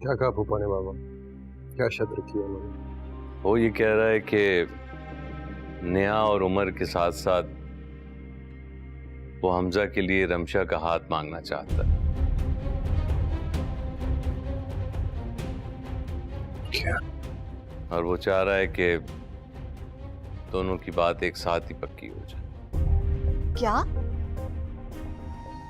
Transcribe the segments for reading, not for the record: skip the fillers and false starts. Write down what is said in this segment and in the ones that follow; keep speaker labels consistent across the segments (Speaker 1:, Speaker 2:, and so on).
Speaker 1: क्या कहा फूफा ने बाबा? क्या शर्त रखी है उन्होंने?
Speaker 2: वो ये कह रहा है कि नेहा और उमर के साथ साथ वो हमजा के लिए रमशा का हाथ मांगना चाहता है।
Speaker 1: क्या?
Speaker 2: और वो चाह रहा है कि दोनों की बात एक साथ ही पक्की हो जाए।
Speaker 3: क्या?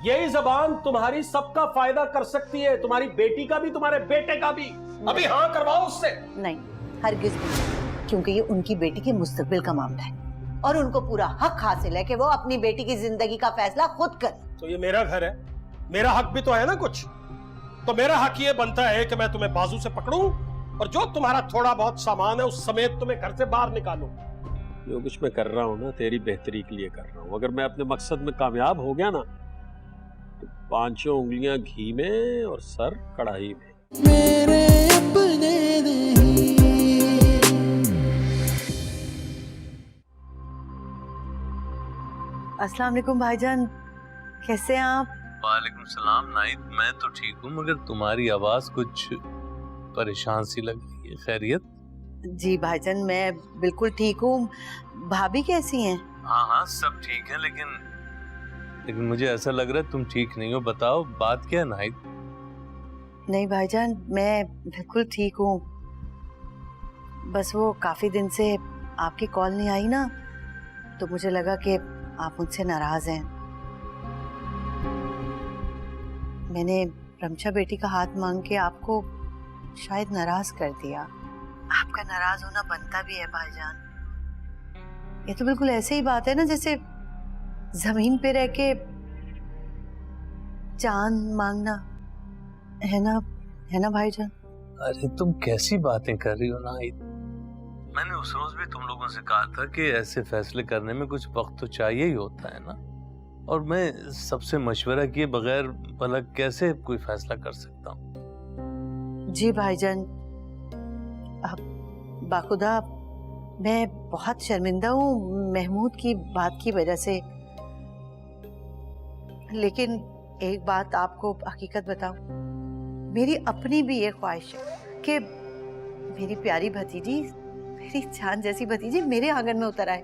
Speaker 4: यही जबान तुम्हारी सबका फायदा कर सकती है, तुम्हारी बेटी का भी, तुम्हारे बेटे का भी। अभी हाँ करवाओ उससे।
Speaker 3: नहीं, हरगिज नहीं, क्योंकि ये उनकी बेटी के मुस्तकबिल का मामला है और उनको पूरा हक हासिल है कि वो अपनी बेटी की जिंदगी का फैसला खुद करे।
Speaker 4: तो ये मेरा घर है, मेरा हक भी तो है ना कुछ। तो मेरा हक ये बनता है कि मैं तुम्हें बाजू से पकड़ूं और जो तुम्हारा थोड़ा बहुत सामान है उस समेत तुम्हें घर से बाहर निकालूं। जो कुछ मैं कर रहा हूं ना तेरी बेहतरी के लिए कर रहा हूं। अगर मैं अपने मकसद में कामयाब हो गया ना तो 5 उंगलियां घी में और सर कढ़ाई में। मेरे अपने नहीं।
Speaker 3: अस्सलाम वालेकुम भाईजान, कैसे हैं आप?
Speaker 2: वालेकुम सलाम नाहिद, मैं तो ठीक हूँ मगर तुम्हारी आवाज कुछ परेशान सी लग रही है। खैरियत?
Speaker 3: जी भाईजान, मैं बिल्कुल ठीक हूँ। भाभी कैसी हैं?
Speaker 2: हाँ हाँ सब ठीक है, लेकिन मुझे ऐसा लग रहा है तुम ठीक नहीं हो। बताओ बात क्या है नाहिद?
Speaker 3: नहीं भाईजान, मैं बिल्कुल ठीक हूँ। बस वो काफी दिन से आपकी कॉल नहीं आई ना, तो मुझे लगा कि आप मुझसे नाराज हैं। मैंने रमशा बेटी का हाथ मांग के आपको शायद नाराज कर दिया। आपका नाराज होना बनता भी है भाईजान। ये तो बिल्कुल ऐसे ही बात है ना जैसे जमीन पे रह के चांद मांगना, है ना भाईजान?
Speaker 2: अरे तुम कैसी बातें कर रही हो नाहिद? मैंने उस रोज भी तुम लोगों से कहा था कि ऐसे फैसले करने में कुछ वक्त तो चाहिए ही होता है ना। और मैं सबसे मशवरा किए बगैर भला कैसे कोई फैसला कर सकता हूँ?
Speaker 3: जी भाईजान, बाखुदा मैं बहुत शर्मिंदा हूँ महमूद की बात की वजह से। लेकिन एक बात आपको हकीकत बताऊं, मेरी अपनी भी ये ख्वाहिश है कि मेरी प्यारी भतीजी, मेरी चांद जैसी भतीजी मेरे आंगन में उतर आए।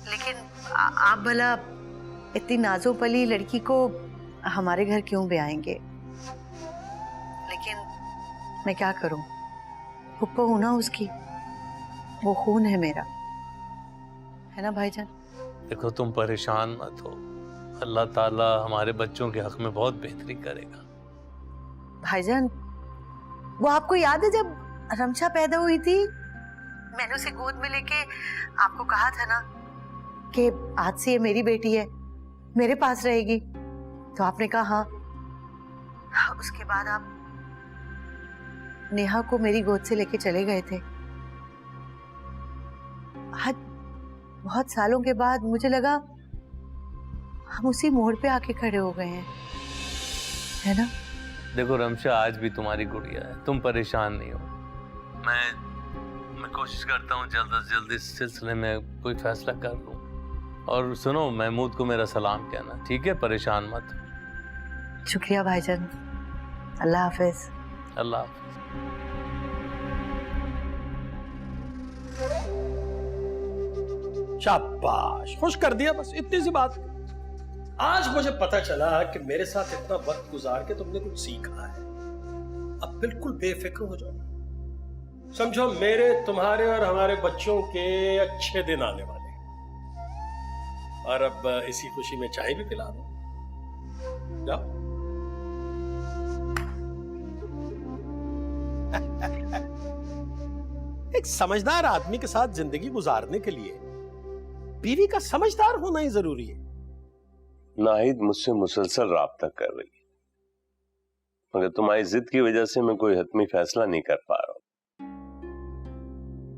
Speaker 3: लेकिन आप भला इतनी नाजो पली लड़की को हमारे घर क्यों ब्याएंगे? लेकिन मैं क्या करूं, फुप्पो हूं ना उसकी, वो खून है मेरा, है ना भाईजान?
Speaker 2: देखो तुम परेशान मत हो, अल्लाह ताला हमारे बच्चों के हक में बहुत बेहतरी करेगा।
Speaker 3: भाईजान, वो आपको याद है जब रमशा पैदा हुई थी, मैंने उसे गोद में लेके आपको कहा था ना कि आज से ये मेरी बेटी है, मेरे पास रहेगी। तो आपने कहा हाँ। उसके बाद आप नेहा को मेरी गोद से लेके चले गए थे। आज बहुत सालों के बाद मुझे लगा हम उसी मोड़ पे आके खड़े हो गए हैं, है ना?
Speaker 2: देखो रमशा आज भी तुम्हारी गुड़िया है, तुम परेशान नहीं हो। मैं कोशिश करता हूँ जल्द से जल्द इस सिलसिले में कोई फैसला कर लूँ। और सुनो, महमूद को मेरा सलाम कहना, ठीक है? परेशान मत।
Speaker 3: शुक्रिया भाईजान, अल्लाह हाफिज।
Speaker 2: अल्लाह हाफिज।
Speaker 4: शाबाश, खुश कर दिया, बस इतनी सी बात। आज मुझे पता चला कि मेरे साथ इतना वक्त गुजार के तुमने कुछ सीखा है। अब बिल्कुल बेफिक्र हो जाओ। समझो मेरे, तुम्हारे और हमारे बच्चों के अच्छे दिन आने वाले हैं। और अब इसी खुशी में चाय भी पिला दो। जाओ। एक समझदार आदमी के साथ जिंदगी गुजारने के लिए बीवी का समझदार होना ही जरूरी है।
Speaker 2: नाहिद मुझसे मुसलसल राब्ता कर रही है, मगर तुम्हारी जिद की वजह से मैं कोई हतमी फैसला नहीं कर पा रहा हूँ।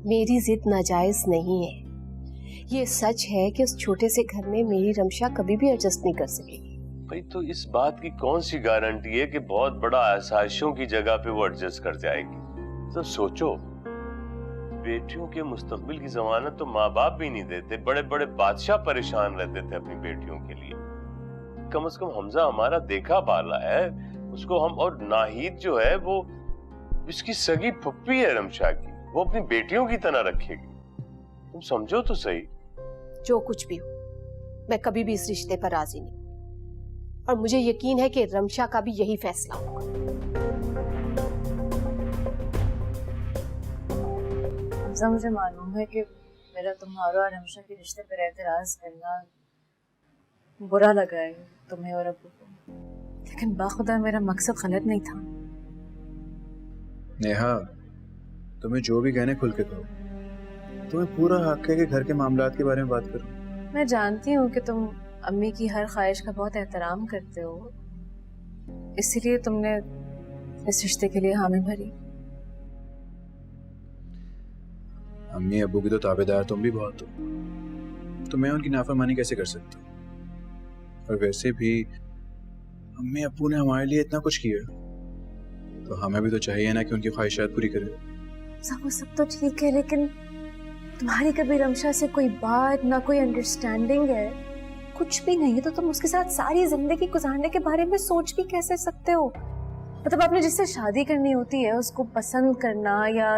Speaker 5: मेरी जिद नाजायज नहीं है। ये सच है कि उस छोटे से घर में मेरी रमशा कभी भी एडजस्ट नहीं कर सकेगी।
Speaker 2: भाई तो इस बात की कौन सी गारंटी है कि बहुत बड़ा आसाइशों की जगह पे वो एडजस्ट कर जाएगी? तो सोचो, बेटियों के मुस्तकबिल की जमानत तो माँ बाप भी नहीं देते। बड़े बड़े बादशाह परेशान रहते थे अपनी बेटियों के लिए। कम से कम हमजा हमारा देखा बाला है,
Speaker 6: उसको हम, और नाहिद जो है वो इसकी सगी पप्पी है रमशा की, वो अपनी बेटियों की तरह रखेगी। तुम समझो तो सही।
Speaker 5: जो कुछ भी हो, मैं कभी भी इस रिश्ते पर राजी नहीं, और मुझे यकीन है कि रमशा का भी यही फैसला होगा।
Speaker 7: मुझे मालूम है कि मेरा तुम्हारा और रमशा के रिश्ते पर एतराज करना बुरा लगा है तुम्हें और अब्बू को, लेकिन बाखुदा मेरा मकसद गलत नहीं था।
Speaker 8: नेहा, तुम्हें जो भी कहने खुल के कहो। तुम्हें पूरा हक है कि घर के मामलात के बारे में बात करो।
Speaker 7: मैं जानती हूँ कि तुम अम्मी की हर ख्वाहिश का बहुत एहतराम करते हो, इसीलिए तुमने इस रिश्ते के लिए हामी भरी।
Speaker 8: अम्मी अब्बू की तो ताबेदार तुम भी बहुत हो, तो मैं उनकी नाफरमानी कैसे कर सकता हूँ? और वैसे भी अम्मी अब्बू ने हमारे लिए इतना कुछ किया, तो हमें भी तो चाहिए ना कि उनकी ख्वाहिशात पूरी करें।
Speaker 7: वो सब तो ठीक है, लेकिन तुम्हारी कभी रमशा से कोई बात ना कोई अंडरस्टैंडिंग है, कुछ भी नहीं है, तो तुम उसके साथ सारी जिंदगी गुजारने के बारे में सोच भी कैसे सकते हो? मतलब आपने जिससे शादी करनी होती है उसको पसंद करना या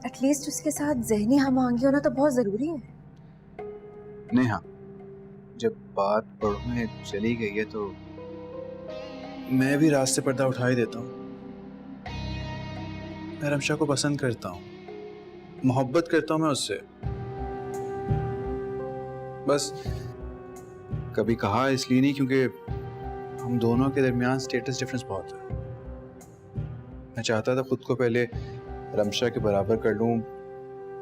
Speaker 7: एटलीस्ट उसके साथ ज़हनी हमआहंगी होना तो बहुत जरूरी है।
Speaker 8: नेहा, जब बात पढ़ो में चली गई है तो मैं भी रास्ते पर्दा उठा ही देता हूँ। मैं रमशा को पसंद करता हूँ, मोहब्बत करता हूँ मैं उससे। बस कभी कहा इसलिए नहीं क्योंकि हम दोनों के दरमियान स्टेटस डिफरेंस बहुत है। मैं चाहता था खुद को पहले रमशा के बराबर कर लूं,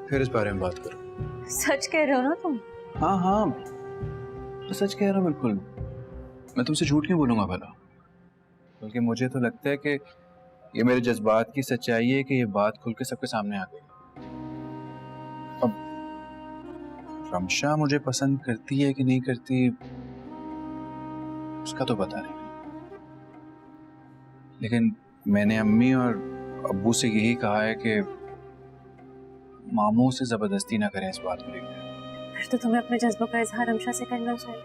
Speaker 8: फिर इस बारे में बात करूं।
Speaker 7: सच कह रहे हो ना तुम?
Speaker 8: हाँ हाँ, मैं सच कह रहा हूँ बिल्कुल। मैं तुमसे झूठ क्यों बोलूंगा भला? बल्कि मुझे तो लगता है कि ये मेरे जज्बात की सच्चाई है कि ये बात खुल के सबके सामने आ गई। अब रमशा मुझे पसंद करती है कि नहीं करती उसका तो पता नहीं, लेकिन मैंने अम्मी और अब्बू से यही कहा है कि मामू से जबरदस्ती ना करें इस बात को लेकर।
Speaker 7: फिर तो तुम्हें अपने जज्बों का इजहार रमशा से करना चाहिए।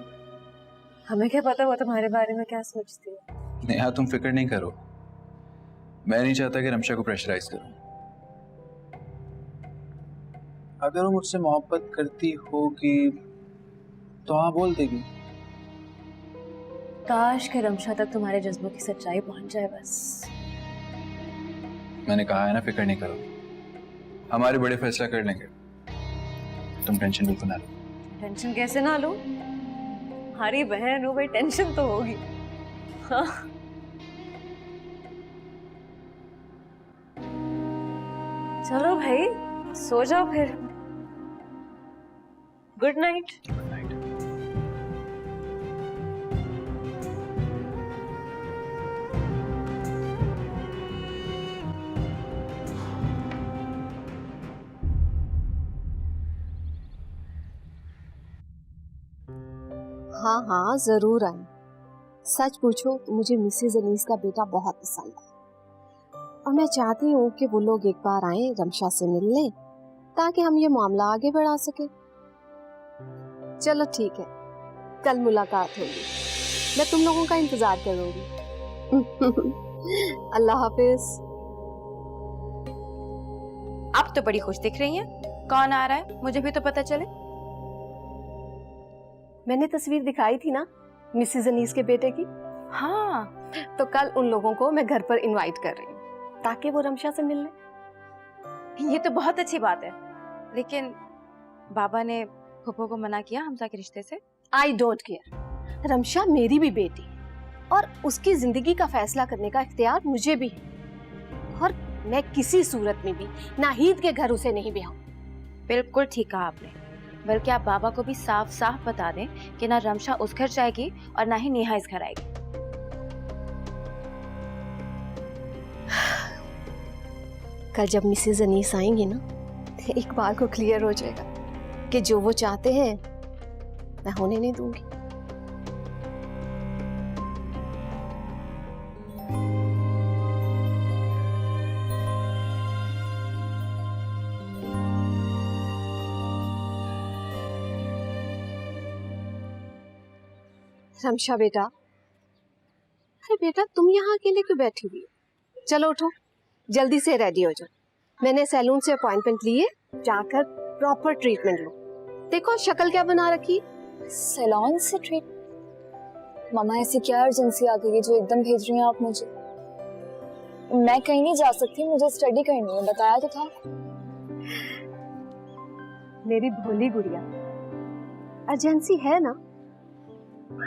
Speaker 7: हमें क्या पता वो तुम्हारे बारे में क्या सोचती है।
Speaker 8: नेहा, तुम फिक्र नहीं करो, मैं नहीं चाहता कि रमशा को प्रेशराइज करूं। अगर वो मुझसे मोहब्बत करती होगी तो हाँ बोल देगी।
Speaker 7: काश के रमशा तक तुम्हारे जज्बों की सच्चाई पहुंच जाए बस।
Speaker 8: मैंने कहा है ना, फिक्र नहीं करो, हमारे बड़े फैसला कर लेंगे, तुम टेंशन बिल्कुल ना लो।
Speaker 7: टेंशन कैसे ना लो? हमारी बहन हो भाई, टेंशन तो होगी। हाँ। चलो भाई सो जाओ फिर। Good night.
Speaker 8: Good night.
Speaker 5: हाँ हाँ जरूर आई। सच पूछो तो मुझे मिसेज अनीस का बेटा बहुत पसंद है, और मैं चाहती हूँ कि वो लोग एक बार आए, रमशा से मिल लें, ताकि हम ये मामला आगे बढ़ा सके। चलो ठीक है, कल मुलाकात होगी, मैं तुम लोगों का इंतजार करूंगी। अल्लाह हाफिज।
Speaker 9: आप तो बड़ी खुश दिख रही हैं। कौन आ रहा है, मुझे भी तो पता चले।
Speaker 5: मैंने तस्वीर दिखाई थी ना मिसेज अनीस के बेटे की।
Speaker 9: हाँ,
Speaker 5: तो कल उन लोगों को मैं घर पर इनवाइट कर रही हूँ ताकि वो रमशा से मिल लें।
Speaker 9: ये तो बहुत अच्छी बात है, लेकिन बाबा ने फूफो को मना किया हमजा के रिश्ते से।
Speaker 5: आई डोंट केयर, रमशा मेरी भी बेटी है और उसकी जिंदगी का फैसला करने का इख्तियार मुझे भी है, और मैं किसी सूरत में भी नाहिद के घर उसे नहीं ब्याहूं।
Speaker 9: बिल्कुल ठीक कहा आपने, बल्कि आप बाबा को भी साफ साफ बता दें कि ना रमशा उस घर जाएगी और ना ही नेहा इस घर आएगी।
Speaker 5: कल जब मिसेज अनीस आएंगी ना, एक बार को क्लियर हो जाएगा कि जो वो चाहते हैं मैं होने नहीं दूंगी। रमशा बेटा, अरे बेटा तुम यहाँ अकेले क्यों बैठी हुई हो? चलो उठो, जल्दी से रेडी हो जाओ। मैंने सैलून से अपॉइंटमेंट लिए, जाकर प्रॉपर ट्रीटमेंट लो। देखो शक्ल क्या बना रखी।
Speaker 7: सैलून से ट्रीट? मामा ऐसी क्या अर्जेंसी आ गई जो एकदम भेज रही हैं आप मुझे? मैं कहीं नहीं जा सकती, मुझे स्टडी करनी है, बताया तो था।
Speaker 5: मेरी भोली गुड़िया, अर्जेंसी है ना।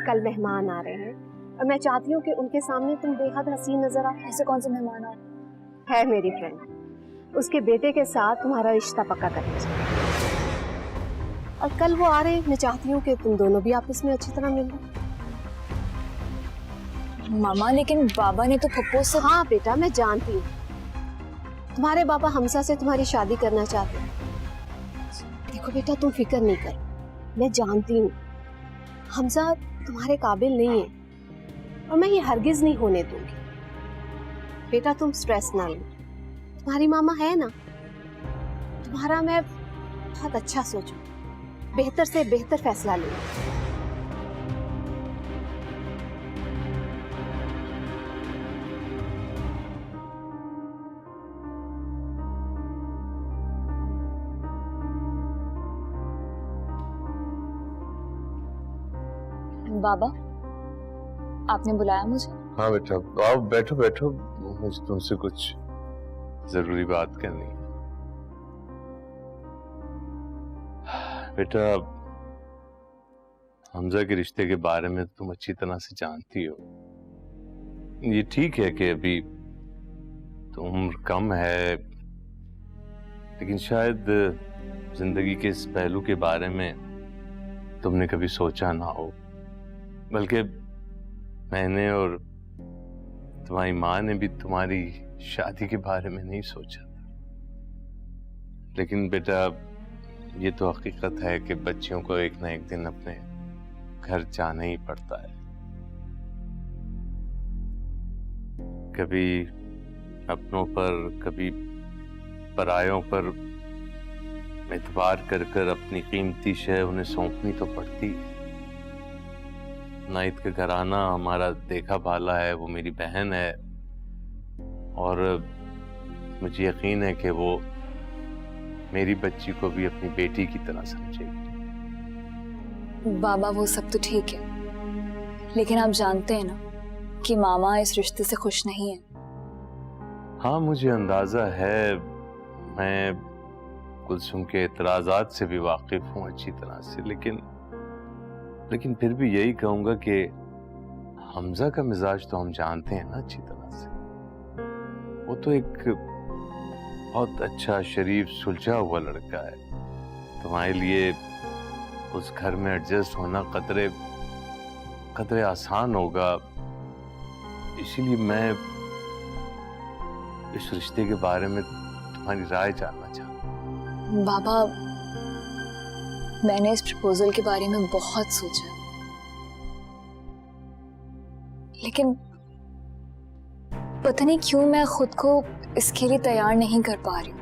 Speaker 5: कल मेहमान आ रहे हैं और मैं चाहती हूँ कि उनके सामने तुम बेहद हसीन नजर आओ।
Speaker 7: ऐसे कौन से मेहमान आ?
Speaker 5: है मेरी फ्रेंड, उसके बेटे के साथ तुम्हारा रिश्ता पक्का करना चाहिए। और कल वो आ रहे हैं, मैं चाहती हूँ कि तुम दोनों भी आपस में अच्छी तरह मिल लो।
Speaker 7: मामा लेकिन बाबा ने तो पप्पू से।
Speaker 5: हाँ बेटा मैं जानती हूँ, तुम्हारे पापा हमजा से तुम्हारी शादी करना चाहते हैं। देखो बेटा तुम फिक्र नहीं कर, मैं जानती हूँ हमजा तुम्हारे काबिल नहीं है और मैं ये हरगिज नहीं होने दूंगी। बेटा तुम स्ट्रेस ना लो, तुम्हारी मामा है ना, तुम्हारा मैं बहुत अच्छा सोचूं, बेहतर से बेहतर फैसला लूंगी।
Speaker 7: बाबा आपने बुलाया मुझे?
Speaker 2: हाँ बेटा आओ, बैठो बैठो, मुझे तुमसे कुछ जरूरी बात करनी है। बेटा हमजा के रिश्ते के बारे में तुम अच्छी तरह से जानती हो। ये ठीक है कि अभी तो उम्र कम है, लेकिन शायद जिंदगी के इस पहलू के बारे में तुमने कभी सोचा ना हो। बल्कि मैंने और तुम्हारी माँ ने भी तुम्हारी शादी के बारे में नहीं सोचा था। लेकिन बेटा ये तो हकीकत है कि बच्चियों को एक ना एक दिन अपने घर जाना ही पड़ता है। कभी अपनों पर, कभी परायों पर एतबार कर कर अपनी कीमती शय उन्हें सौंपनी तो पड़ती है। नाइट का घराना हमारा देखा भाला है, वो मेरी बहन है और मुझे यकीन है कि वो मेरी बच्ची को भी अपनी बेटी की तरह समझेगी।
Speaker 7: बाबा वो सब तो ठीक है, लेकिन आप जानते हैं ना कि मामा इस रिश्ते से खुश नहीं है।
Speaker 2: हाँ मुझे अंदाजा है, मैं कुलसुम के एतराजात से भी वाकिफ हूँ अच्छी तरह से, लेकिन फिर भी यही कहूंगा कि हमजा का मिजाज तो हम जानते हैं ना अच्छी तरह से। वो तो एक बहुत अच्छा, शरीफ, सुलझा हुआ लड़का है। तुम्हारे लिए उस घर में एडजस्ट होना कतरे आसान होगा। इसीलिए मैं इस रिश्ते के बारे में तुम्हारी राय जानना चाहता हूँ।
Speaker 7: बाबा मैंने इस प्रपोजल के बारे में बहुत सोचा, लेकिन पता नहीं क्यों मैं खुद को इसके लिए तैयार नहीं कर पा रही हूँ।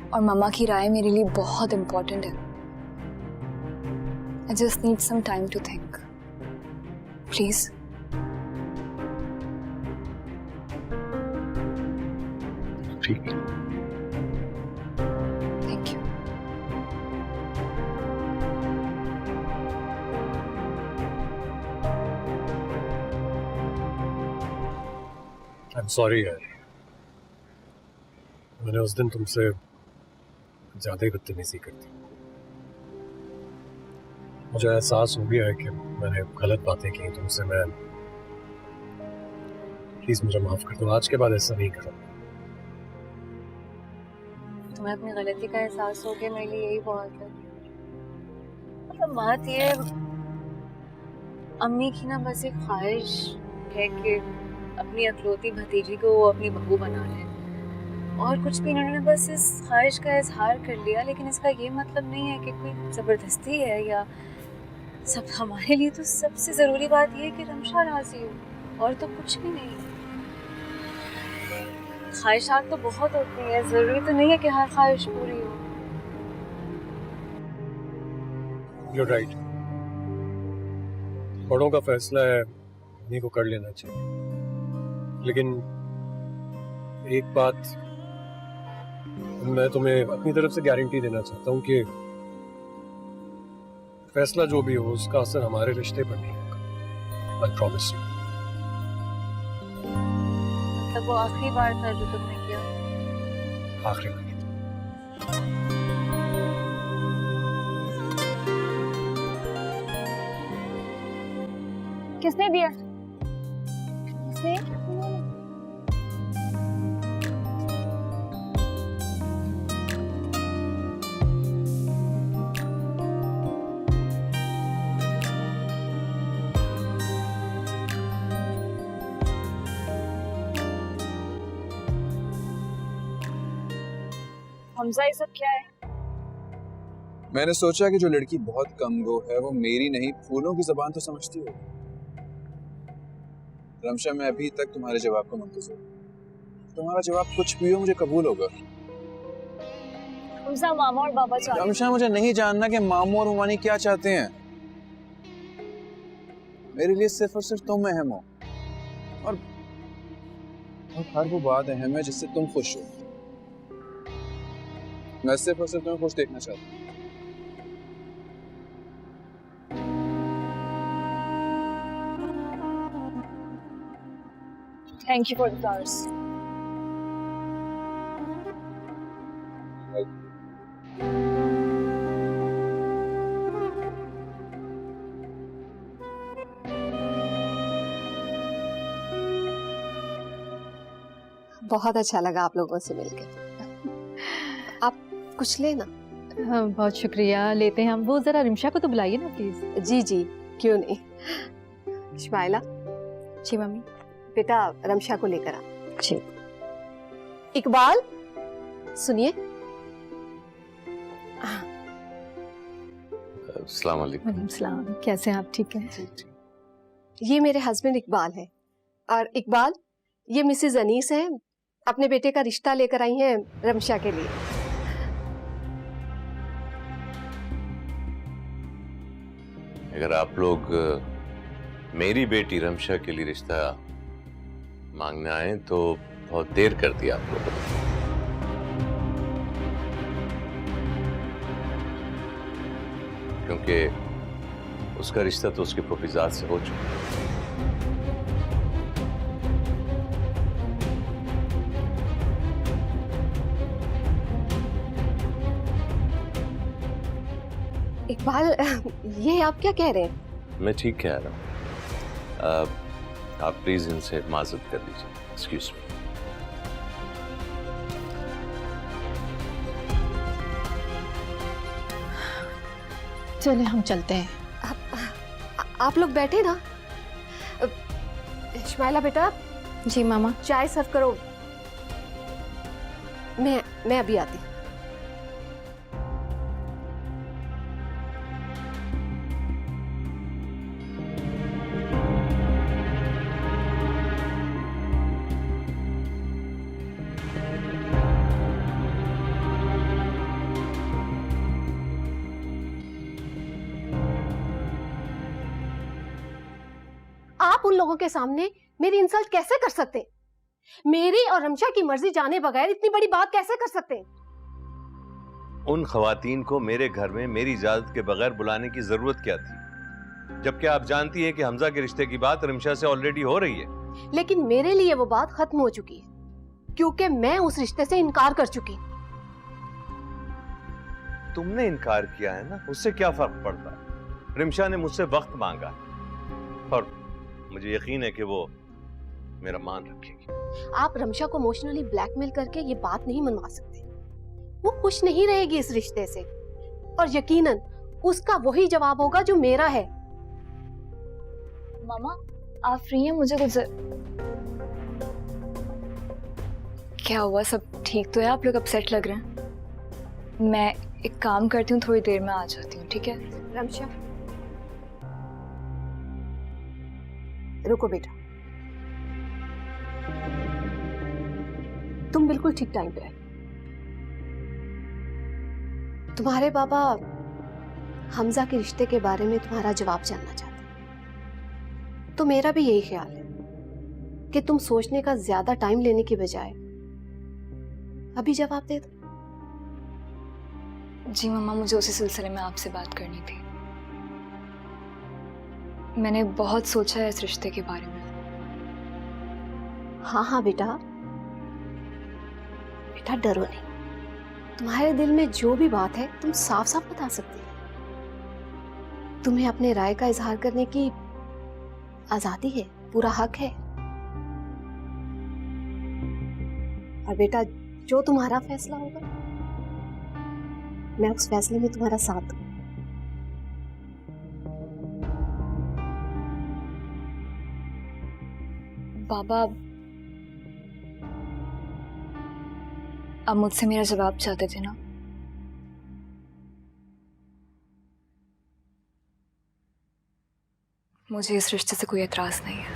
Speaker 7: और मामा की राय मेरे लिए बहुत इंपॉर्टेंट है। I just need some time to think. Please.
Speaker 2: ठीक है।
Speaker 7: Thank you.
Speaker 4: I'm sorry यार, मैंने उस दिन तुमसे ज्यादा ही बदतमीजी कर दी। मुझे एहसास हो गया है कि मैंने गलत बातें की तुमसे। मैं प्लीज मुझे माफ कर दो, आज के बाद ऐसा नहीं करूँगा।
Speaker 7: तुम्हें अपनी गलती का एहसास हो गया, मेरे लिए यही बहुत है। मतलब बात ये अम्मी की ना बस एक ख्वाहिश है कि अपनी अकलौती भतीजी को वो अपनी बहू बना ले, और कुछ भी इन्होंने बस इस ख्वाहिश का इजहार कर लिया। लेकिन इसका ये मतलब नहीं है कि कोई ज़बरदस्ती है या सब। हमारे लिए तो सबसे ज़रूरी बात ये है कि रमशा राजी हो, और तो कुछ भी नहीं। ख्वाहिशात तो बहुत होती है, ज़रूरी तो नहीं है कि हर ख्वाहिश पूरी हो।
Speaker 4: You're right. बड़ों का फैसला है,
Speaker 1: इन्हीं को कर लेना चाहिए, लेकिन एक बात मैं तुम्हें अपनी तरफ से गारंटी देना चाहता हूँ कि फैसला जो भी हो उसका असर हमारे रिश्ते पर नहीं होगा। I promise you.
Speaker 9: तब वो आखिरी बार था जो तुमने किया?
Speaker 1: आखिरी बार।
Speaker 7: किसने दिया? किसने?
Speaker 10: हमजा, ये सब क्या है?
Speaker 8: मैंने सोचा कि जो लड़की बहुत कम गो है वो मेरी नहीं फूलों की जुबान तो समझती हो। रमशा, मैं अभी तक तुम्हारे जवाब को मुंतज़िर हूं। तुम्हारा जवाब कुछ भी हो मुझे कबूल होगा।
Speaker 10: हमजा, मामा और बाबा चाहते हैं।
Speaker 8: रमशा, मुझे नहीं जानना कि मामू और ममानी क्या चाहते हैं। मेरे लिए सिर्फ और सिर्फ तुम अहम हो, और हर वो बात अहम है जिससे तुम खुश हो। मैं सिर्फ और सिर्फ तुम्हें खुश देखना चाहता हूँ।
Speaker 10: Thank you for the flowers.
Speaker 5: बहुत अच्छा लगा आप लोगों से मिलकर। आप कुछ लेना।
Speaker 11: हाँ, बहुत शुक्रिया, लेते हैं हम। वो जरा रिमशा को तो बुलाइए ना प्लीज।
Speaker 5: जी जी, क्यों नहीं। शुमाइला।
Speaker 11: जी मम्मी।
Speaker 5: बेटा रमशा को लेकर आ।
Speaker 11: जी।
Speaker 5: इकबाल, सुनिए।
Speaker 2: अस्सलाम वालेकुम।
Speaker 11: वालेकुम सलाम। कैसे हैं आप? ठीक है।
Speaker 5: ये मेरे हस्बैंड इकबाल है, और इकबाल ये मिसेस अनीस है, अपने बेटे का रिश्ता लेकर आई हैं रमशा के लिए।
Speaker 6: अगर आप लोग मेरी बेटी रमशा के लिए रिश्ता मांगने आए तो बहुत देर कर दिया आप लोगों ने। क्योंकि उसका रिश्ता तो उसके फुफीजाद से हो चुका है।
Speaker 5: इकबाल, ये आप क्या कह रहे हैं?
Speaker 6: मैं ठीक कह रहा हूँ। आप प्लीज इनसे माजरत कर लीजिए। Excuse me.
Speaker 11: चले हम चलते हैं।
Speaker 5: आप लोग बैठे ना। शुमाइला बेटा।
Speaker 11: जी मामा।
Speaker 5: चाय सर्व करो। मैं अभी आती। आप उन लोगों के सामने मेरी इंसल्ट कैसे कर सकते हैं? मेरी और रमशा की मर्जी जाने बगैर इतनी बड़ी बात कैसे कर सकते हैं?
Speaker 6: उन खवातीन को मेरे घर में मेरी इजाजत के बगैर बुलाने की जरूरत क्या थी, जबकि आप जानती हैं कि हमजा के रिश्ते की बात रमशा से ऑलरेडी हो रही है।
Speaker 5: लेकिन मेरे लिए वो बात खत्म हो चुकी है, क्योंकि मैं उस रिश्ते से इनकार कर चुकी हूँ।
Speaker 6: तुमने इनकार किया है ना, उससे क्या फर्क पड़ता है? रिमशा ने मुझसे वक्त मांगा और मुझे यकीन है कि वो मेरा मान रखेगी।
Speaker 5: आप रमशा को इमोशनली ब्लैकमेल करके ये बात नहीं मनवा सकते। वो खुश नहीं रहेगी इस रिश्ते से, और यकीनन उसका वही जवाब होगा जो मेरा है।
Speaker 10: मामा, आप फ्री हैं? मुझे कुछ क्या हुआ? सब ठीक तो है? आप लोग अपसेट लग रहे हैं। मैं एक काम करती हूँ, थोड़ी देर में आ जाती हूँ, ठीक है?
Speaker 5: रमशा, रुको बेटा, तुम बिल्कुल ठीक टाइम पे आए। तुम्हारे बाबा हमजा के रिश्ते के बारे में तुम्हारा जवाब जानना चाहते हैं। तो मेरा भी यही ख्याल है कि तुम सोचने का ज्यादा टाइम लेने की बजाय अभी जवाब दे दो।
Speaker 10: जी मम्मा, मुझे उसी सिलसिले में आपसे बात करनी थी। मैंने बहुत सोचा है इस रिश्ते के बारे में।
Speaker 5: हाँ हाँ बेटा, बेटा डरो नहीं। तुम्हारे दिल में जो भी बात है तुम साफ साफ बता सकती हो। तुम्हें अपने राय का इजहार करने की आजादी है, पूरा हक है। और बेटा जो तुम्हारा फैसला होगा मैं उस फैसले में तुम्हारा साथ दूं।
Speaker 10: बाबा, आप मुझसे मेरा जवाब चाहते थे ना? मुझे इस रिश्ते से कोई एतराज नहीं है।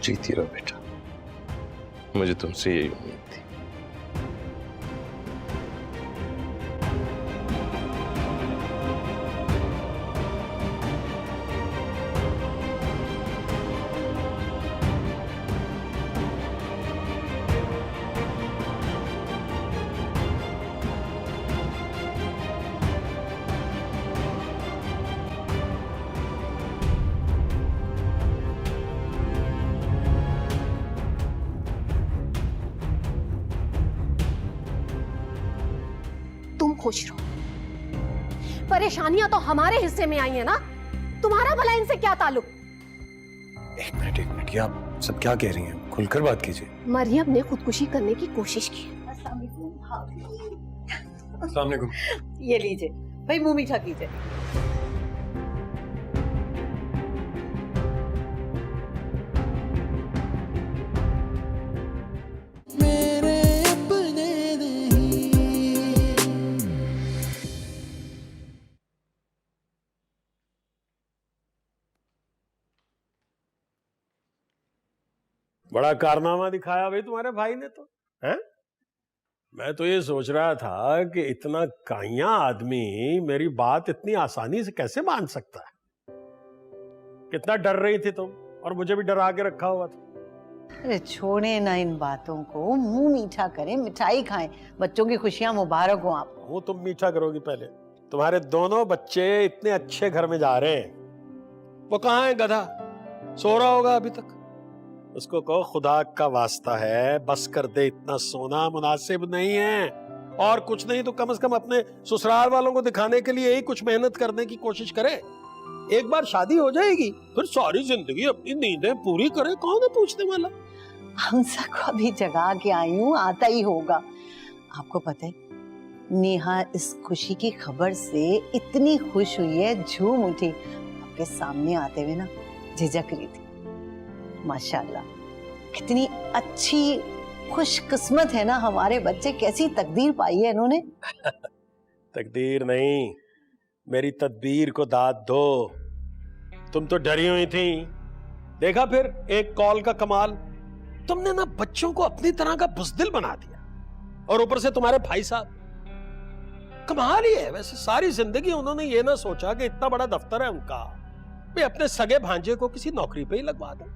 Speaker 6: जीती रहो बेटा, मुझे तुमसे यही उम्मीद थी।
Speaker 5: तुम खुश रहो। परेशानियां तो हमारे हिस्से में आई है ना, तुम्हारा भला इनसे क्या ताल्लुक?
Speaker 1: एक मिनट, ये आप सब क्या कह रही हैं? खुलकर बात कीजिए।
Speaker 5: मरियम ने खुदकुशी करने की कोशिश की।
Speaker 1: अस्सलाम वालेकुम।
Speaker 3: ये लीजिए भाई, मुंह मीठा कीजिए।
Speaker 4: बड़ा कारनामा दिखाया भाई तुम्हारे भाई ने तो, हैं? मैं तो ये सोच रहा था कि इतना काइया आदमी मेरी बात इतनी आसानी से कैसे मान सकता है। कितना डर रही थी तुम, और मुझे भी डरा के रखा हुआ था।
Speaker 3: अरे छोड़े ना इन बातों को, मुंह मीठा करें, मिठाई खाएं, बच्चों की खुशियां मुबारक हो आपको।
Speaker 4: वो तुम मीठा करोगी पहले। तुम्हारे दोनों बच्चे इतने अच्छे घर में जा रहे हैं, वो कहाँ है गधा? सो रहा होगा अभी तक। उसको कहो खुदा का वास्ता है बस कर दे, इतना सोना मुनासिब नहीं है। और कुछ नहीं तो कम से कम अपने ससुराल वालों को दिखाने के लिए ही कुछ मेहनत करने की कोशिश करे। एक बार शादी हो जाएगी फिर सारी जिंदगी अपनी नींदें पूरी करे, कौन है पूछने वाला?
Speaker 3: हमसा को अभी जगा के आई हूँ, आता ही होगा। आपको पता है नेहा इस खुशी की खबर से इतनी खुश हुई है, झूम उठी। आपके सामने आते हुए ना झिझक रही थी। माशाल्लाह कितनी अच्छी खुशकिस्मत है ना हमारे बच्चे, कैसी तकदीर पाई है इन्होंने।
Speaker 4: तकदीर नहीं, मेरी तदबीर को दाद दो। तुम तो डरी हुई थी, देखा फिर एक कॉल का कमाल। तुमने ना बच्चों को अपनी तरह का बुज़दिल बना दिया, और ऊपर से तुम्हारे भाई साहब कमाल ही है। वैसे सारी जिंदगी उन्होंने ये ना सोचा कि इतना बड़ा दफ्तर है उनका, वे अपने सगे भांजे को किसी नौकरी पे ही लगवा दें।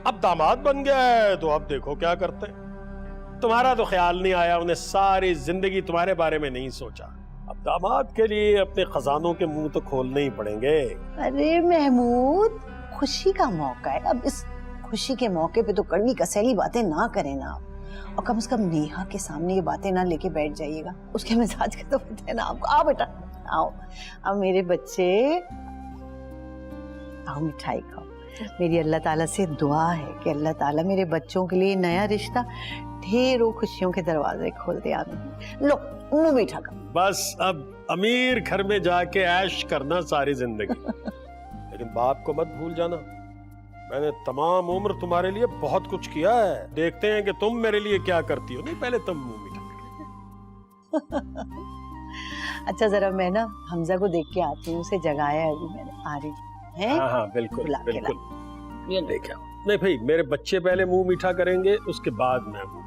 Speaker 4: अब दामाद बन गया है तो अब देखो क्या करते हैं। तुम्हारा तो ख्याल नहीं आया, उन्हें सारी जिंदगी तुम्हारे बारे में नहीं सोचा। अब दामाद के लिए अपने खजानों के मुंह तो खोलने ही पड़ेंगे।
Speaker 3: अरे महमूद, खुशी का मौका है, अब इस खुशी के मौके पे तो कड़वी कसैली बातें ना करें ना आप। और कम से कम नेहा के सामने ये बातें ना लेके बैठ जाइएगा, उसके मिजाज का तो पता है ना आपको। आओ बेटा आओ, अब मेरे बच्चे आओ, मिठाई खाओ। मेरी अल्लाह ताला से दुआ है कि अल्लाह ताला मेरे बच्चों के लिए नया रिश्ता ढेरों खुशियों के दरवाजे खोल दे। आमीन। लो मुंह मीठा कर।
Speaker 4: बस अब अमीर घर में जाके ऐश करना सारी जिंदगी। लेकिन बाप को मत भूल जाना, मैंने तमाम उम्र तुम्हारे लिए बहुत कुछ किया है। देखते हैं कि तुम मेरे लिए क्या करती हो। नहीं, पहले तुम मुंह मीठा कर।
Speaker 3: अच्छा जरा मैं ना हमजा को देख के आती हूँ, उसे जगाया है अभी मैंने। आ रही है?
Speaker 4: हाँ हाँ बिल्कुल
Speaker 3: बुला के
Speaker 4: बिल्कुल, ये देख आओ। नहीं भाई, मेरे बच्चे पहले मुंह मीठा करेंगे, उसके बाद मैं मुंह।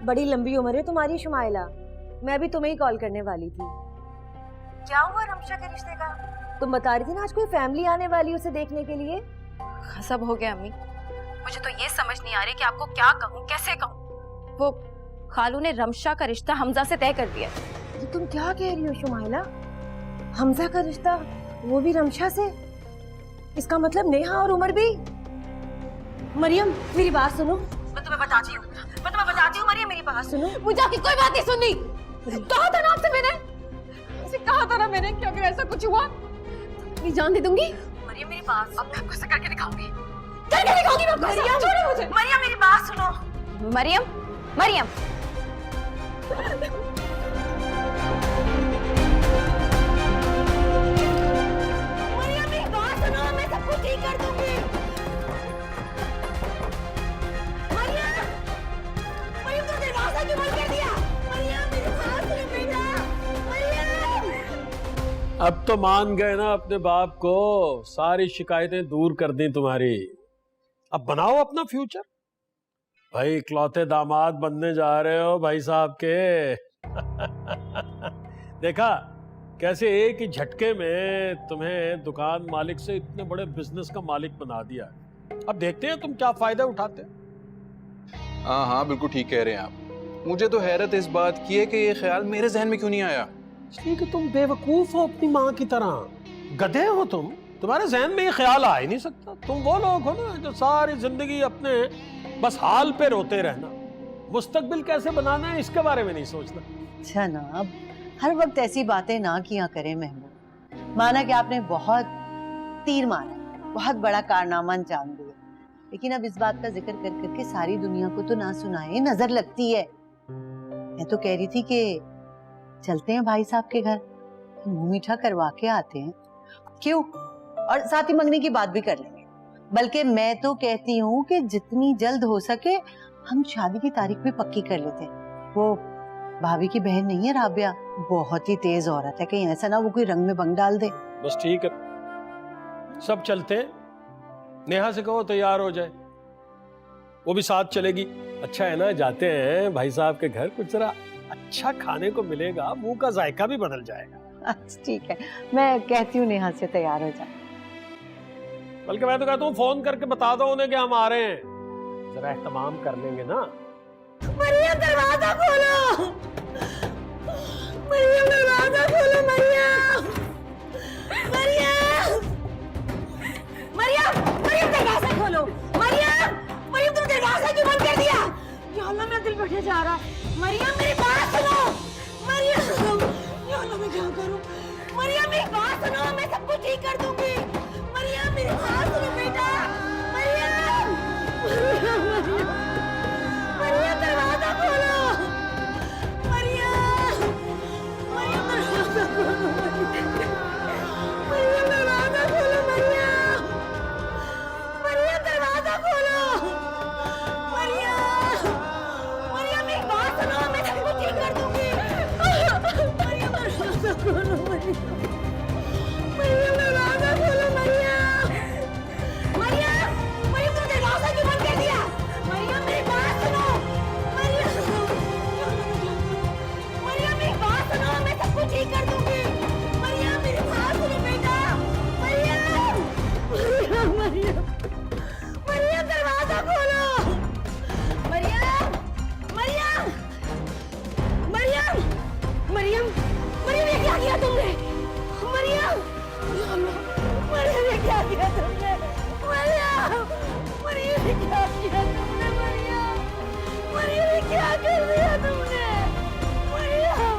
Speaker 12: बड़ी लंबी उम्र है तुम्हारी शुमाइला, मैं भी तुम्हें ही कॉल करने वाली थी। क्या हुआ रमशा के रिश्ते का? तुम बता रही थी ना आज कोई फैमिली आने वाली उसे देखने के लिए।
Speaker 9: सब हो गया अम्मी, मुझे तो ये समझ नहीं आ रही कि आपको क्या कहूँ, कैसे कहूँ। वो खालू ने रमशा का रिश्ता हमजा से तय कर दिया।
Speaker 12: ये तुम क्या कह रही हो शुमाइला? हमजा का रिश्ता, वो भी रमशा से? इसका मतलब नेहा और उमर भी? मरियम मेरी बात सुनो, मैं तुम्हें बताती हूँ मरियम मेरी बात सुनो।
Speaker 7: मुझे आपकी कोई बात नहीं सुननी। कहा था ना आपसे मैंने, कहा था ना मैंने कि अगर ऐसा कुछ हुआ तो जान दे दूंगी।
Speaker 12: मरियम मेरी बात सुनो,
Speaker 7: अब मैं आपको ऐसा करके दिखाऊंगी, करके दिखाऊंगी मैं आपको।
Speaker 12: मरियम
Speaker 7: छोड़ो मुझे।
Speaker 12: मरियम मेरी बात सुनो।
Speaker 9: मरियम, मरियम,
Speaker 12: मरियम मेरी बात सुनो, मैं सब कुछ ठीक कर दूंगी। दरवाजा क्यों बंद कर दिया? मरियम मेरी बात सुनो बेटा, मरियम।
Speaker 4: अब तो मान गए ना अपने बाप को, सारी शिकायतें दूर कर दी तुम्हारी। अब बनाओ अपना फ्यूचर। भाई इकलौते दामाद बनने जा रहे हो भाई साहब के। देखा कैसे एक ही झटके में तुम्हें दुकान मालिक से इतने बड़े बिजनेस का मालिक बना दिया। अब देखते हैं तुम क्या फायदा उठाते हैं।
Speaker 8: हाँ हाँ बिल्कुल ठीक कह रहे हैं आप। मुझे तो हैरत इस बात की है कि ये ख्याल मेरे जहन में क्यों नहीं आया।
Speaker 4: इसलिए कि तुम बेवकूफ हो अपनी माँ की तरह, गधे हो तुम, तुम्हारे जहन में ये ख्याल आ ही नहीं सकता। तुम वो लोग हो ना जो सारी जिंदगी अपने बस हाल पे रोते रहना, मुस्तकबिल कैसे बनाना है इसके बारे में नहीं सोचना।
Speaker 3: अच्छा ना, अब हर वक्त ऐसी बातें ना किया करें महमूद। माना कि आपने बहुत तीर मारा, बहुत बड़ा कारनामा अंजाम दिया, लेकिन अब इस बात का जिक्र कर करके सारी दुनिया को तो ना सुनाए, नजर लगती है। मैं तो कह रही थी कि चलते हैं भाई साहब के घर, मुंह मीठा करवा के आते हैं, क्यों? और साथ ही मंगने की बात भी कर लेंगे। बल्कि मैं तो कहती हूँ कि जितनी जल्द हो सके हम शादी की तारीख भी पक्की कर लेते हैं। वो भाभी की बहन नहीं है राबिया, बहुत ही तेज औरत है, कहीं ऐसा ना वो कोई रंग में भंग डाल दे।
Speaker 4: बस ठीक है, सब चलते हैं। नेहा से कहो तैयार हो जाए, वो भी साथ चलेगी। अच्छा है ना, जाते हैं भाई साहब के घर, कुछ जरा अच्छा खाने को मिलेगा, मुंह का जायका भी बदल जाएगा।
Speaker 3: अच्छा ठीक है, मैं कहती हूँ नेहा से तैयार हो जाए।
Speaker 4: बल्कि मैं तो कहता हूँ फोन करके बता दो उन्हें कि हम आ रहे हैं, जरा एहतमाम कर लेंगे ना।
Speaker 12: मरियम दरवाजा खोलो, मरियम दरवाजा खोलो, मरियम, मरियम, मरियम, मरियम दरवाजा खोलो, मरियम, मरियम तुम दरवाजा क्यों बंद कर दिया? या अल्लाह मेरा दिल बैठे जा रहा है। मरियम मेरी बात सुनो, मरियम, या अल्लाह मैं क्या करूं? मरियम मेरी बात सुनो, मैं सब कुछ ठीक कर दूंगी। मरियम मेरी बात सुनो बेटा, मरियम, मरियम, मरियम दरवाजा खोलो, मरियम, मरियम दरवाजा खोलो, मरियम दरवाजा खोलो, मरियम, मरियम दरवाजा खोलो, मरियम, मरियम एक बात सुनो, मैं सब कुछ ठीक कर दूंगी। मरियम दरवाजा खोलो, मरियम, मरियम दरवाजा खोलो, मरियम, मरियम, मरियम तुम दरवाजा क्यों बंद कर दिया? मरियम मेरी बात सुनो, मरियम, मरियम एक बात सुनो, मैं सब कुछ ठीक कर दूंगी। मरियम मेरी बात सुनो बेटा, मरियम, मरियम, मरियम, मरियम दरवाजा खोलो, मरियम, मरियम, मरियम, मरियम, मरियम ये क्या किया तुमने? मरियम, मरियम ये क्या किया तुमने? मरियम, मरियम ये क्या किया तुमने? मरियम, मरियम ये क्या कर दिया तुमने? मरियम,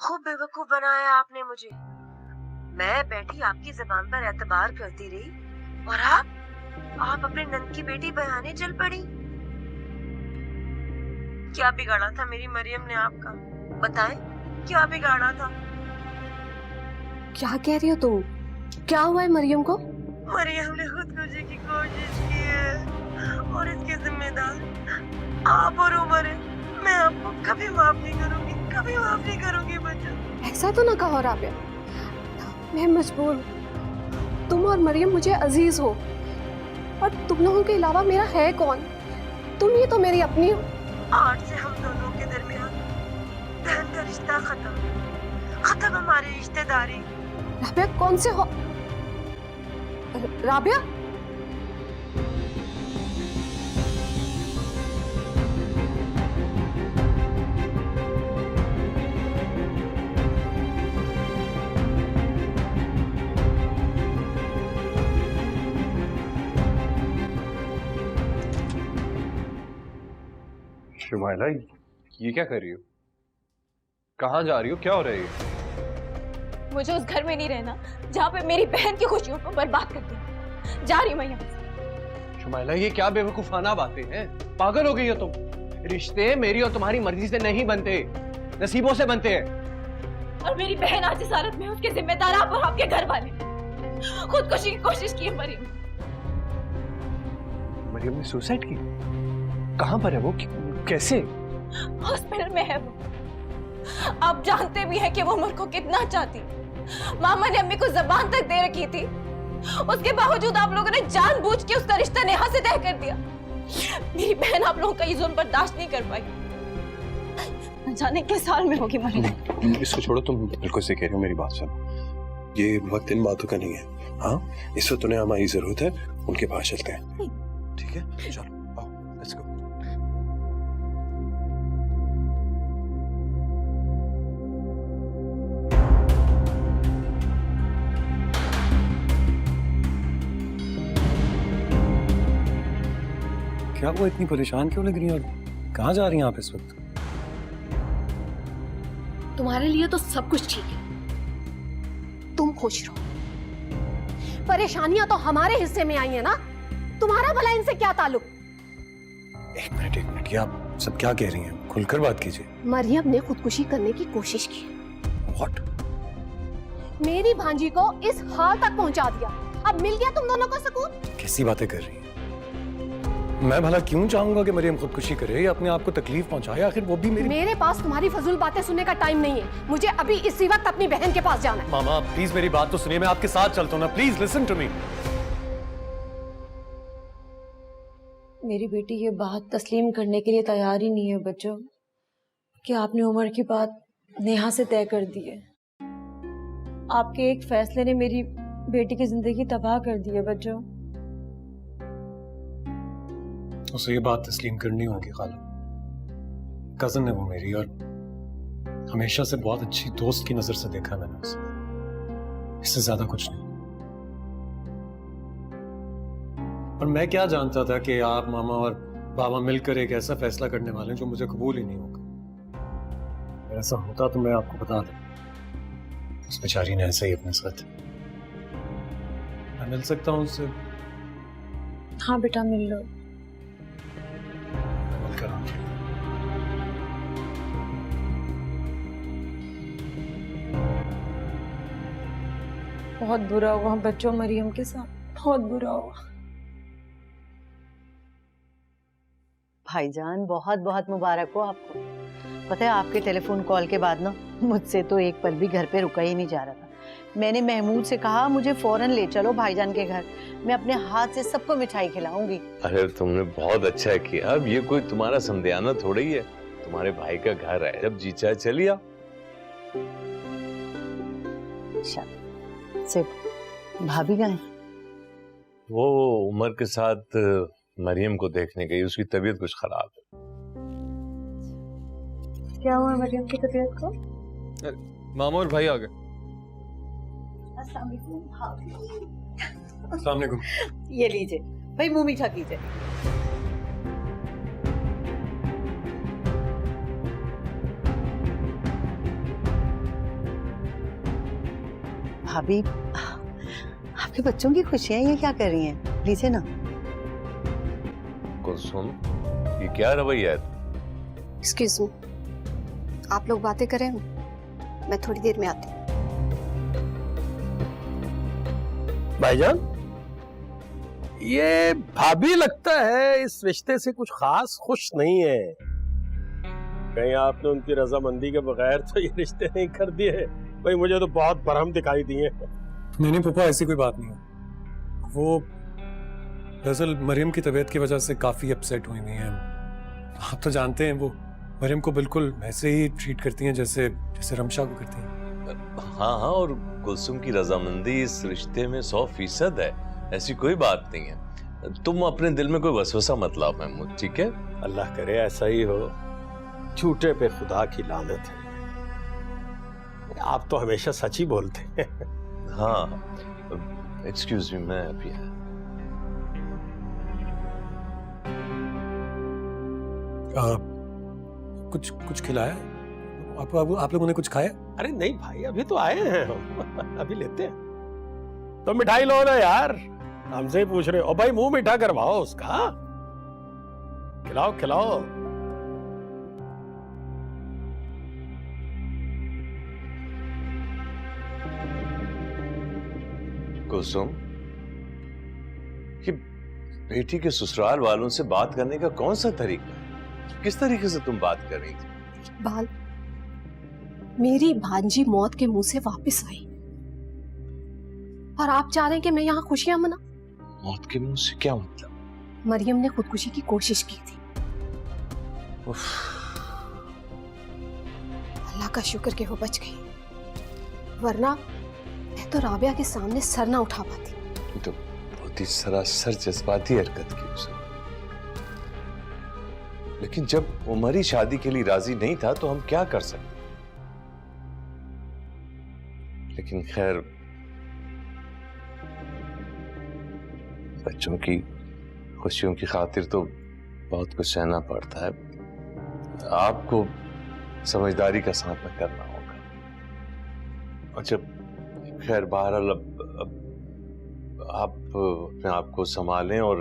Speaker 12: खूब बेवकूफ बनाया आपने मुझे। मैं बैठी आपकी ज़बान पर एतबार करती रही और आप
Speaker 3: आप अपने नंद की बेटी बयाने चल पड़ी। क्या बिगाड़ा था मेरी मरियम ने आपका? बताएं, क्या बिगाड़ा था?
Speaker 5: क्या कह रही हो तुम? क्या हुआ है मरियम को?
Speaker 3: मरियम ने खुदकुशी की कोशिश की है और इसके जिम्मेदार आप और उमर है। मैं आपको कभी माफ नहीं करूंगी, कभी माफ नहीं करूंगी बच्चों।
Speaker 5: ऐसा तो ना कहो राबिया, मैं मजबूर हूँ। तुम और मरियम मुझे अजीज हो और तुम लोगों के अलावा मेरा है कौन? तुम ही तो मेरी अपनी हो।
Speaker 3: आज से हम दोनों के दरमियान बहन का रिश्ता खत्म, खत्म हमारी रिश्तेदारी।
Speaker 5: राबिया कौन से हो? राबिया
Speaker 8: शुमाइला, ये क्या कर रही हो? कहाँ जा रही हो? क्या हो रहा है ये?
Speaker 9: मुझे उस घर में नहीं रहना जहाँ पे मेरी बहन की खुशियों को बर्बाद कर दिया। जा रही मैं यहाँ से।
Speaker 13: शुमाइला, ये क्या बेवकूफाना बातें हैं? पागल हो गई हो तुम। रिश्ते मेरी और तुम्हारी मर्जी से नहीं बनते, नसीबों से बनते हैं।
Speaker 9: और मेरी बहन आज इस हालत में, उसके जिम्मेदार आप और आपके घर वाले। खुदकुशी की कोशिश की है मरियम।
Speaker 13: मरियम ने सुसाइड की? कहाँ पर है वो? कैसे?
Speaker 9: हॉस्पिटल में है वो। आप जानते भी हैं कि वो उमर को कितना चाहती। मामा ने अम्मी को जबान तक दे रखी थी, उसके बावजूद आप लोगों ने जानबूझ के उसका रिश्ता नेहा से तय कर दिया। मेरी बहन आप लोगों का ये जुल्म बर्दाश्त नहीं कर पाई। न जाने किस हाल में होगी मरियम।
Speaker 1: इसको छोड़ो, तुम बिल्कुल सही कह रही हो। मेरी बात सुनो, ये वक्त इन बातों का नहीं है। हाँ, इस वक्त उन्हें हमारी जरूरत है, उनके पास चलते हैं। ठीक है, चलो आओ, लेट्स गो। क्या वो इतनी परेशान क्यों लग रही है और कहाँ जा रही हैं आप इस वक्त?
Speaker 5: तुम्हारे लिए तो सब कुछ ठीक है, तुम खुश रहो। परेशानियां तो हमारे हिस्से में आई है ना, तुम्हारा भला इनसे क्या ताल्लुक?
Speaker 1: एक मिनट, ये आप सब क्या कह रही हैं? खुलकर बात कीजिए।
Speaker 5: मरियम ने खुदकुशी करने की कोशिश की।
Speaker 1: What?
Speaker 5: मेरी भांजी को इस हाल तक पहुंचा दिया। अब मिल गया तुम दोनों को सुकून?
Speaker 1: कैसी बातें कर रही हैं? मैं भला क्यों चाहूंगा कि मरियम खुदकुशी करे या अपने आप को तकलीफ पहुंचाए? आखिर वो भी
Speaker 5: मेरे पास तुम्हारी फजूल बातें सुनने का टाइम नहीं है। मुझे अभी इसी वक्त अपनी बहन के पास जाना है।
Speaker 1: मामा प्लीज मेरी बात तो सुनिए, मैं आपके साथ चलता हूँ ना। Please listen to me.
Speaker 14: मेरी बेटी ये बात तस्लीम करने के लिए तैयार ही नहीं है बच्चों कि आपने उमर की बात नेहा से तय कर दी है। आपके एक फैसले ने मेरी बेटी की जिंदगी तबाह कर दी है बच्चों।
Speaker 1: उसे ये बात तस्लीम करनी होगी खाला। कजन है वो मेरी, और हमेशा से बहुत अच्छी दोस्त की नजर से देखा मैंने उसे। इससे ज्यादा कुछ नहीं। पर मैं क्या जानता था कि आप मामा और बाबा मिलकर एक ऐसा फैसला करने वाले हैं जो मुझे कबूल ही नहीं होगा। अगर ऐसा होता तो मैं आपको बता दें। उस बेचारी ने ऐसा ही अपने साथ। मैं मिल सकता हूँ उससे?
Speaker 14: हाँ बेटा, मिल लो। बहुत बुरा हुआ बच्चों मरियम के साथ, बहुत बुरा हुआ।
Speaker 3: भाईजान बहुत बहुत मुबारक हो आपको। पता है आपके टेलीफोन कॉल के बाद ना मुझसे तो एक पल भी घर पे रुका ही नहीं जा रहा था। मैंने महमूद से कहा मुझे फौरन ले चलो भाईजान के घर, मैं अपने हाथ से सबको मिठाई खिलाऊंगी।
Speaker 6: अरे तुमने बहुत अच्छा किया। अब ये कोई तुम्हारा समझाना थोड़ा ही है, तुम्हारे भाई का घर है, जब जी चाहे चली आओ।
Speaker 3: सिर्फ भाभी गए?
Speaker 6: वो उमर के साथ मरियम को देखने गई, उसकी तबीयत कुछ खराब है।
Speaker 14: क्या हुआ मरियम की तबीयत को?
Speaker 8: मामा और भाई आ गए।
Speaker 1: अस्सलाम वालेकुम।
Speaker 3: ये लीजिए भाई, मुंह मीठा कीजिए। भाभी, आपके बच्चों की खुशियां ये क्या कर रही हैं? लीजिए ना।
Speaker 2: कुलसुम, ये क्या रवैया है?
Speaker 5: एक्सक्यूज मी, आप लोग बातें करें, मैं थोड़ी देर में आती हूँ।
Speaker 4: भाईजान, ये भाभी लगता है इस रिश्ते से कुछ खास खुश नहीं है। कहीं आपने उनकी रजामंदी के बगैर तो ये रिश्ते नहीं कर दिए? भाई मुझे तो बहुत बरहम दिखाई दिए।
Speaker 1: नहीं पापा, ऐसी कोई बात नहीं है। वो दरअसल मरियम की तबीयत की वजह से काफी अपसेट हुई हुई हैं। आप तो जानते हैं वो मरियम को बिल्कुल ऐसे ही ट्रीट करती हैं जैसे जैसे रमशा को करती हैं।
Speaker 2: हाँ हाँ, और कुलसुम की रजामंदी इस रिश्ते में 100% है, ऐसी कोई बात नहीं है। तुम अपने दिल में कोई वसवसा मत लाओ महमूद, ठीक है?
Speaker 4: अल्लाह करे ऐसा ही हो। झूठे पे खुदा की लानत है। आप तो हमेशा सच ही बोलते हैं।
Speaker 2: हाँ, एक्सक्यूज मी, मैं अभी आया।
Speaker 1: कुछ खिलाया आप लोगों ने? कुछ खाया?
Speaker 4: अरे नहीं भाई, अभी तो आए हैं हम, अभी लेते हैं। तो मिठाई लो ना यार, हमसे ही पूछ रहे हो। भाई मुंह मीठा करवाओ उसका, खिलाओ खिलाओ।
Speaker 2: कुलसुम, ये बेटी के ससुराल वालों से बात करने का कौन सा तरीका है? किस तरीके से तुम बात कर रही थी?
Speaker 5: इकबाल, मेरी भांजी मौत के मुंह से वापस आई और आप चाह रहे हैं कि मैं यहाँ खुशियां मना?
Speaker 2: मौत के मुंह से क्या मतलब?
Speaker 5: मरियम ने खुदकुशी की कोशिश की थी। अल्लाह का शुक्र कि वो बच गई, वरना मैं तो राबिया के सामने सर ना उठा पाती।
Speaker 2: तो बहुत ही सरासर जज्बाती हरकत की उसने। लेकिन जब उमर ही शादी के लिए राजी नहीं था तो हम क्या कर सकते? लेकिन खैर, बच्चों की खुशियों की खातिर तो बहुत कुछ सहना पड़ता है। आपको समझदारी का सामना करना होगा। और जब खैर बहरहाल अब आप अपने आप को संभालें और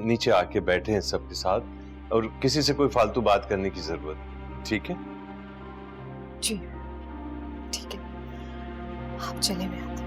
Speaker 2: नीचे आके बैठे हैं सबके साथ, और किसी से कोई फालतू बात करने की जरूरत नहीं, ठीक है?
Speaker 5: जी ठीक है, आप चले, मैं आती हूँ।